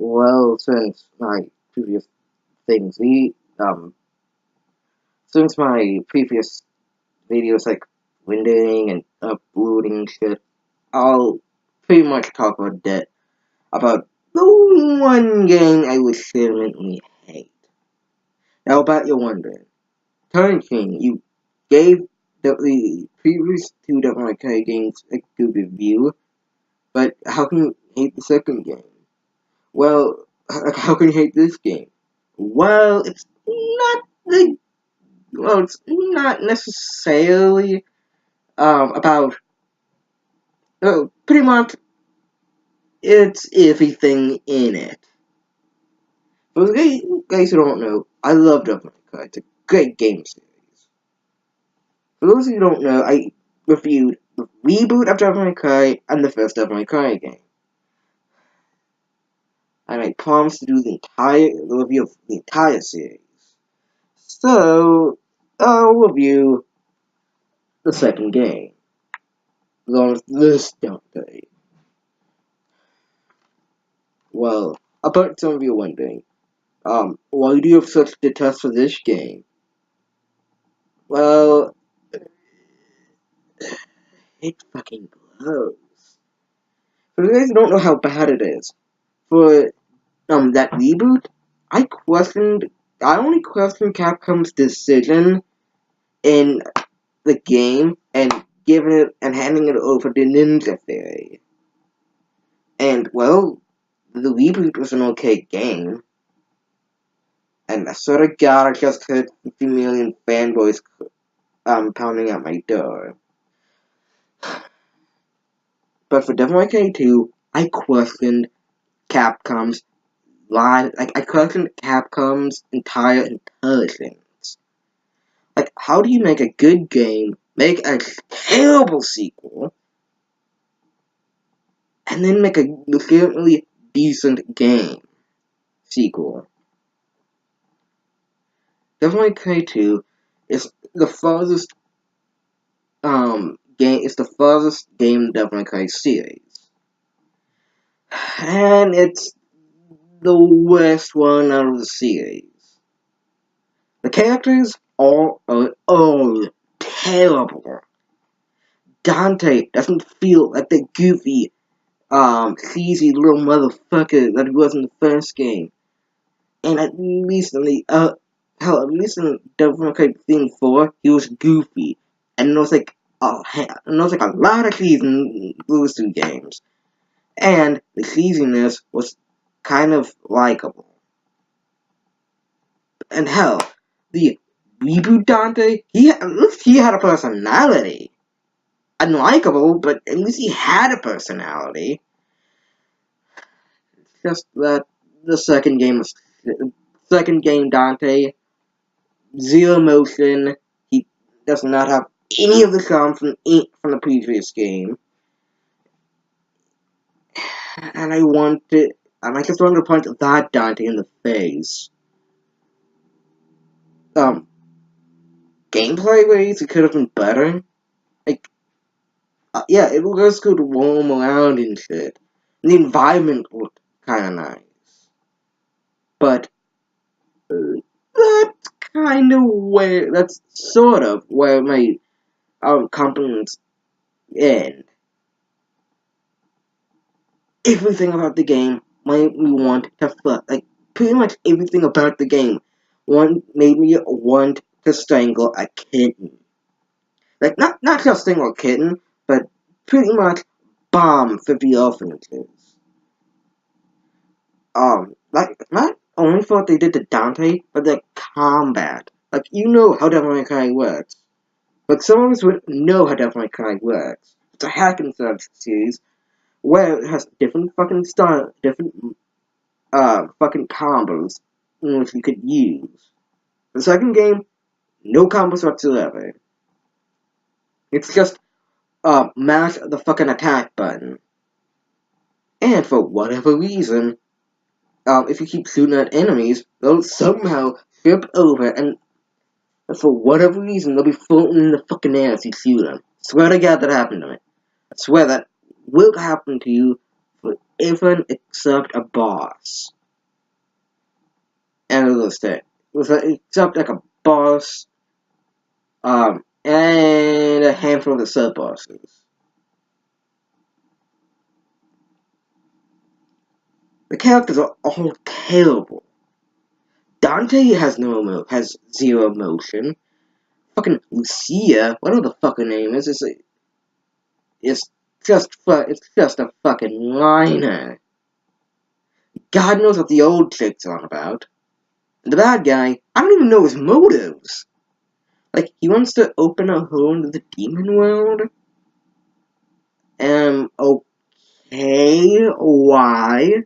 Well, since my previous things, since my previous videos like windowing and uploading shit, I'll pretty much talk about that. About the one game I legitimately hate. Now, about you're wondering, Turn King, you gave the previous two Devil May Cry games a good review, but how can you hate the second game? Well, how can you hate this game? Well, it's not necessarily about pretty much it's everything in it. For the guys who don't know, I love Devil May Cry. It's a great game series. For those who don't know, I reviewed the reboot of Devil May Cry and the first Devil May Cry game. And I promised to do the review of the entire series. So, I'll review the second game. As long as this don't day. Well, I bet some of you are wondering, why do you have such detest for this game? Well, it fucking blows. For you guys who don't know how bad it is, for that reboot, I only questioned Capcom's decision in the game and giving it and handing it over to Ninja Theory. And well, the reboot was an okay game. And I sort of got I just heard 50 million fanboys pounding at my door. But for Devil May Cry 2, I questioned Capcom's I questioned Capcom's entire intelligence. Like, how do you make a good game, make a terrible sequel, and then make a legitimately decent game sequel? Devil May Cry 2 is the farthest game in the Devil May Cry series. And it's the worst one out of the series. The characters are all terrible. Dante doesn't feel like the goofy, sleazy little motherfucker that he was in the first game. And at least in Devil May Cry Theme 4, he was goofy. And there was like a lot of sleaze in those two games. And the sleaziness was kind of likable. And hell, the reboot Dante, at least he had a personality. Unlikable, but at least he had a personality. It's just that the second game Dante, zero motion. He does not have any of the charm from the previous game. And I just wanted to punch that Dante in the face. Gameplay-wise, it could have been better. Like, yeah, it was good to roam around and shit. And the environment looked kinda nice. But, that's sort of where my, compliments end. Everything about the game made me want to fuck. Like, pretty much everything about the game made me want to strangle a kitten. Like, not just strangle a kitten, but pretty much bomb 50 orphanages. Not only for what they did to Dante, but the combat. Like, you know how Devil May Cry works. But some of us would know how Devil May Cry works. It's a hack and slash series where it has different fucking fucking combos in which you could use. The second game, no combos whatsoever. It's just, mash the fucking attack button. And for whatever reason, if you keep shooting at enemies, they'll somehow flip over and for whatever reason, they'll be floating in the fucking air as you shoot them. Swear to God that happened to me. I swear that will happen to you everyone except a boss. And those things. Except like a boss, and a handful of the sub-bosses. The characters are all terrible. Dante has zero emotion. Fucking Lucia, whatever the fuck her name is, it's just a fucking whiner. God knows what the old chick's on about. And the bad guy, I don't even know his motives. Like, he wants to open a hole into the demon world? Okay, why?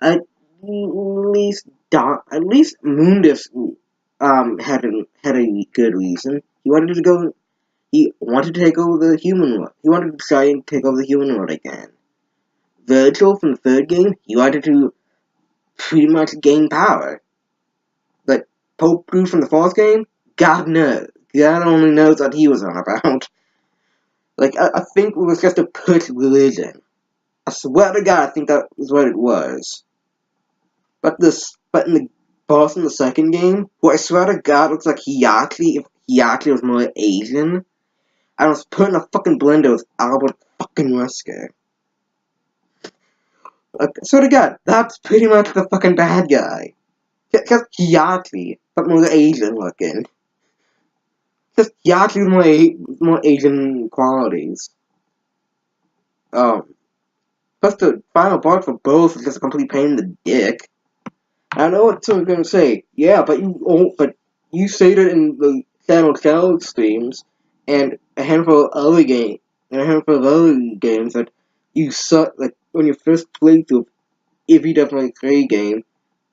At at least Mundus, had a good reason. He wanted to take over the human world. He wanted to try and take over the human world again. Virgil from the third game, he wanted to pretty much gain power. But Pope Blue from the fourth game, God knows. God only knows what he was on about. Like, I think it was just a push religion. I swear to God, I think that was what it was. But in the boss in the second game, who I swear to God looks like if he actually was more Asian, I was put in a fucking blender with Albert fucking Wesker. Like, I swear to God, that's pretty much the fucking bad guy. Just Yachty, but more Asian looking. Just Yachty with more Asian qualities. Plus the final boss for both is just a complete pain in the dick. I know what someone's gonna say. Yeah, but you stated in the Channel Shell streams and a handful of other games that you suck. Like when you first played through, if you definitely play a game,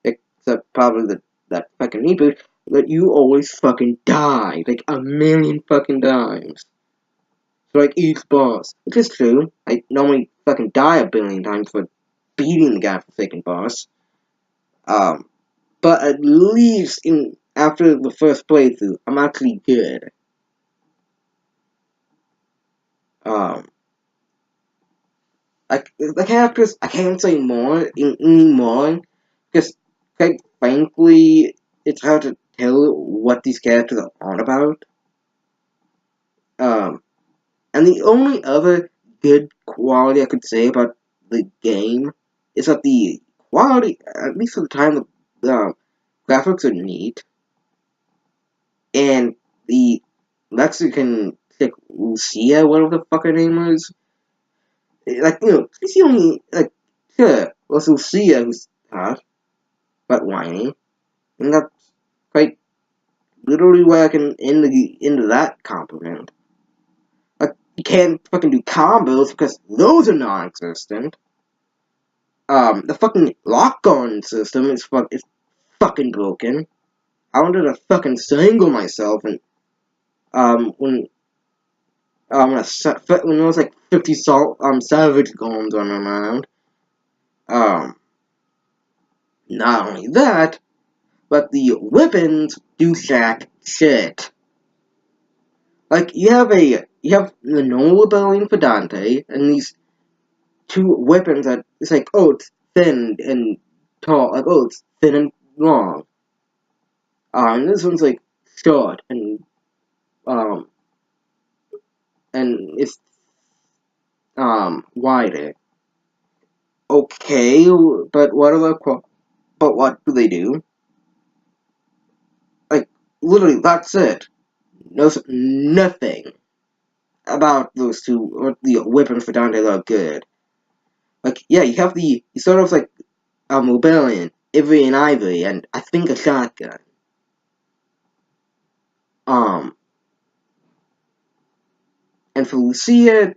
except probably that fucking reboot, that you always fucking die like a million fucking times. So like each boss, which is true. I normally fucking die a billion times for beating the godforsaken boss. But at least after the first playthrough, I'm actually good. The characters, I can't say more anymore, because quite frankly, it's hard to tell what these characters are on about. And the only other good quality I could say about the game is that the quality, at least for the time, the graphics are neat, and the Mexican chick Lucia, whatever the fuck her name is, like, she's the only, like, sure, well, Lucia who's hot, but whiny, and that's quite literally where I can end into that compliment. Like, you can't fucking do combos because those are non-existent. The fucking lock-on system is fucking broken. I wanted to fucking strangle myself, and when there was like 50 savage golems running around. Not only that, but the weapons do jack shit. Like you have the normal ability for Dante, and these two weapons that it's like, oh, it's thin and tall, like, oh, it's thin and long. And this one's like short and it's wider. Okay, but what do they do? Like, literally, that's it. Nothing about those two, or the weapons for Dante that are good. Like, yeah, you sort of like, Mobillion, Ivy and Ivory, and I think a shotgun. And for Lucia,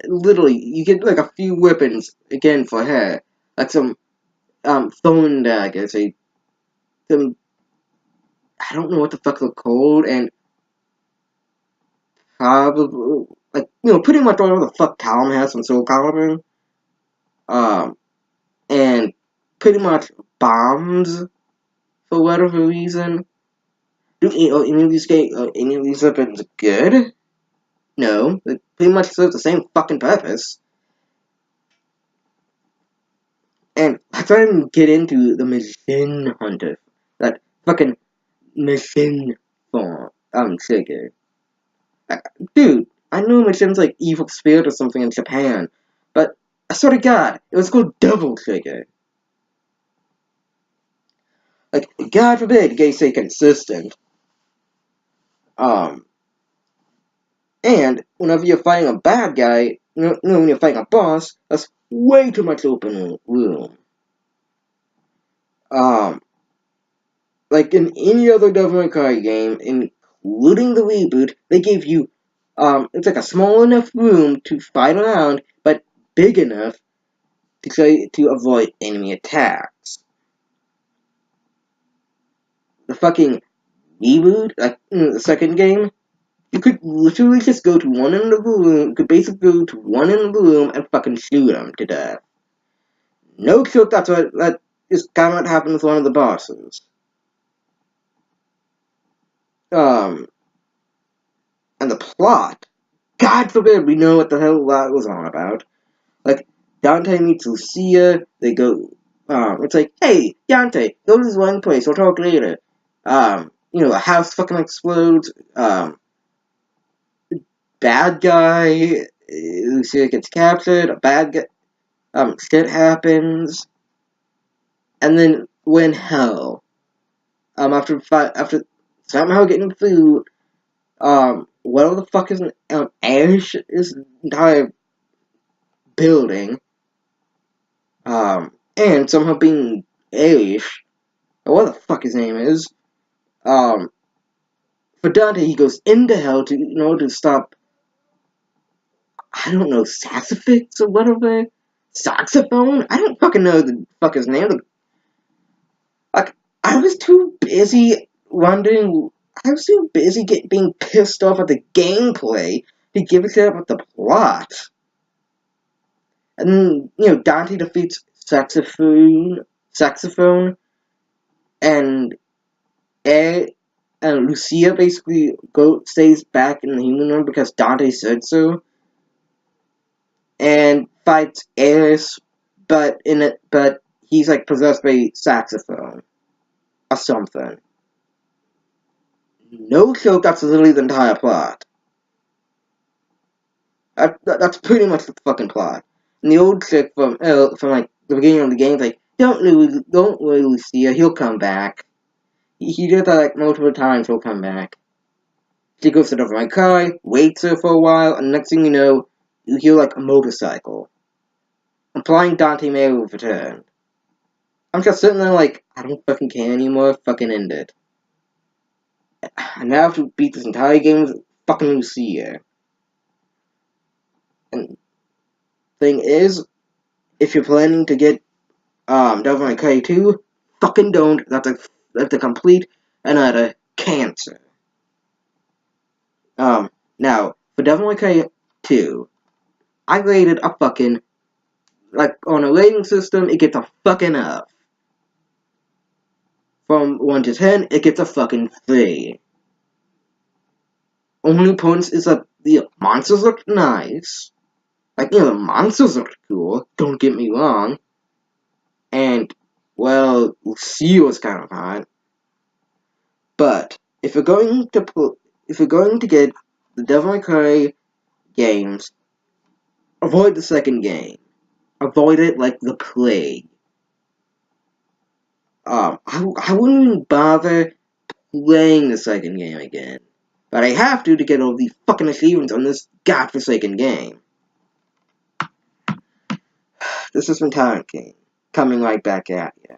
literally, you get like a few weapons, again, for her. Like some, phone daggers, some, I don't know what the fuck they're called, and probably, like, pretty much all the fuck Talon has from Soul Calibur. And pretty much bombs, for whatever reason. Do any of these weapons good? No, they pretty much serve the same fucking purpose. try and get into the Machine Hunter. That fucking Machine form. Figure. Dude, I knew Machine's like evil spirit or something in Japan, but I swear to God, it was called Devil Figure. Like, God forbid you guys say consistent. And whenever you're fighting a bad guy, when you're fighting a boss, that's way too much open room. Like in any other Devil May Cry game, including the reboot, they gave you, it's like a small enough room to fight around, but big enough to avoid enemy attacks. The fucking reboot, like the second game, you could literally just go to one end of the room, you could basically go to one end of the room and fucking shoot them to death. No joke, that is kind of what happened with one of the bosses. And the plot, God forbid we know what the hell that was on about. Like, Dante meets Lucia, they go, it's like, hey, Dante, go to this one place, we'll talk later. A house fucking explodes, bad guy, Lucia gets captured, a bad guy, shit happens, and then when hell, after somehow getting food, what the fuck is Ash is entire building, and somehow being Ash, or what the fuck his name is, for Dante, he goes into hell to stop, I don't know, saxophix or whatever? Saxophone? I don't fucking know the fuck his name. Like, I was too busy being pissed off at the gameplay to give a shit about the plot. And then, Dante defeats Saxophone, and Lucia basically stays back in the human world because Dante said so, and fights Ares, but he's like possessed by Saxophone or something. No joke, that's literally the entire plot. That's pretty much the fucking plot. And the old chick from like the beginning of the game is like, don't worry, Lucia, he'll come back. He did that like multiple times, he'll come back. She goes to Devil May Cry, waits her for a while, and next thing you know, you hear like a motorcycle. Implying Dante may have returned. I'm just sitting there like, I don't fucking care anymore, fucking end it. I now have to beat this entire game with fucking Lucia. And thing is, if you're planning to get Devil May Cry 2, fucking don't. That's a complete and utter cancer. Now, for Devil May Cry 2, I rated a fucking, like, on a rating system, it gets a fucking F. From 1 to 10, it gets a fucking 3. Only points is that the monsters look nice. Like, the monsters look cool, don't get me wrong. And, well, Lucia was kind of hot. But, if you're going to get the Devil May Cry games, avoid the second game. Avoid it like the plague. I wouldn't even bother playing the second game again. But I have to get all the fucking achievements on this godforsaken game. This has been Tyrant King, coming right back at you.